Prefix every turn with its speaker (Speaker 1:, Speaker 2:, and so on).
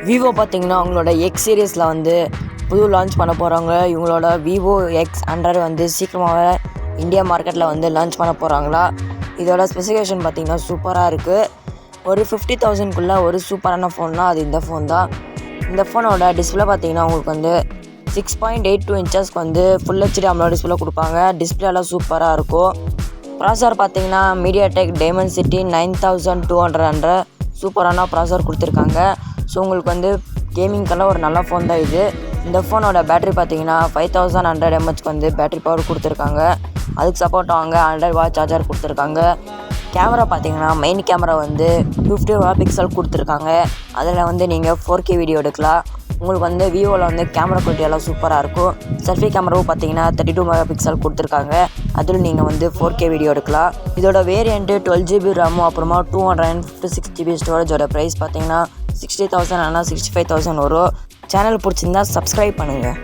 Speaker 1: Vivo பார்த்தீங்கன்னா அவங்களோட X சீரிஸில் வந்து புது லான்ச் பண்ண போகிறாங்க. இவங்களோட Vivo X100 வந்து சீக்கிரமாகவே இந்தியா மார்க்கெட்டில் வந்து லான்ச் பண்ண போகிறாங்களா. இதோட ஸ்பெசிஃபிகேஷன் பார்த்தீங்கன்னா சூப்பராக இருக்குது. ஒரு 50,000க்குள்ளே ஒரு சூப்பரான ஃபோன்னா அது இந்த ஃபோன் தான். இந்த ஃபோனோட டிஸ்பிளே பார்த்தீங்கன்னா உங்களுக்கு வந்து 6.82 இன்ச்சஸ்க்கு வந்து ஃபுல் ஹெச்டி AMOLED டிஸ்பிளே கொடுப்பாங்க. டிஸ்பிளேலாம் சூப்பராக இருக்கும். ப்ராசர் பார்த்தீங்கன்னா MediaTek Dimensity 9200 சூப்பரான ப்ராசர் கொடுத்துருக்காங்க. ஸோ உங்களுக்கு வந்து கேமிங்க்கெல்லாம் ஒரு நல்ல ஃபோன் தான் இது. இந்த ஃபோனோட பேட்டரி பார்த்தீங்கன்னா 5100 mAh வந்து பேட்டரி பவர் கொடுத்துருக்காங்க. அதுக்கு சப்போர்ட் ஆங்க 100 வாட் சார்ஜர் கொடுத்துருக்காங்க. கேமரா பார்த்தீங்கன்னா மெயின் கேமரா வந்து 50 மெகாபிக்சல் கொடுத்துருக்காங்க. அதில் வந்து நீங்கள் 4K வீடியோ எடுக்கலாம். உங்களுக்கு வந்து விவோவில் வந்து கேமரா குவாலிட்டி எல்லாம் சூப்பராக இருக்கும். செல்ஃபி கேமராவும் பார்த்தீங்கன்னா 32 மெகாபிக்சல் கொடுத்துருக்காங்க. அதில் நீங்கள் வந்து 4K வீடியோ எடுக்கலாம். இதோட வேரியண்ட்டு 12GB RAM அப்புறமா 256GB ஸ்டோரேஜோட ப்ரைஸ் பார்த்தீங்கன்னா 60,000 ஆனால் 65,000 வரும். சேனல் பிடிச்சிருந்தா சப்ஸ்கிரைப் பண்ணுங்கள்.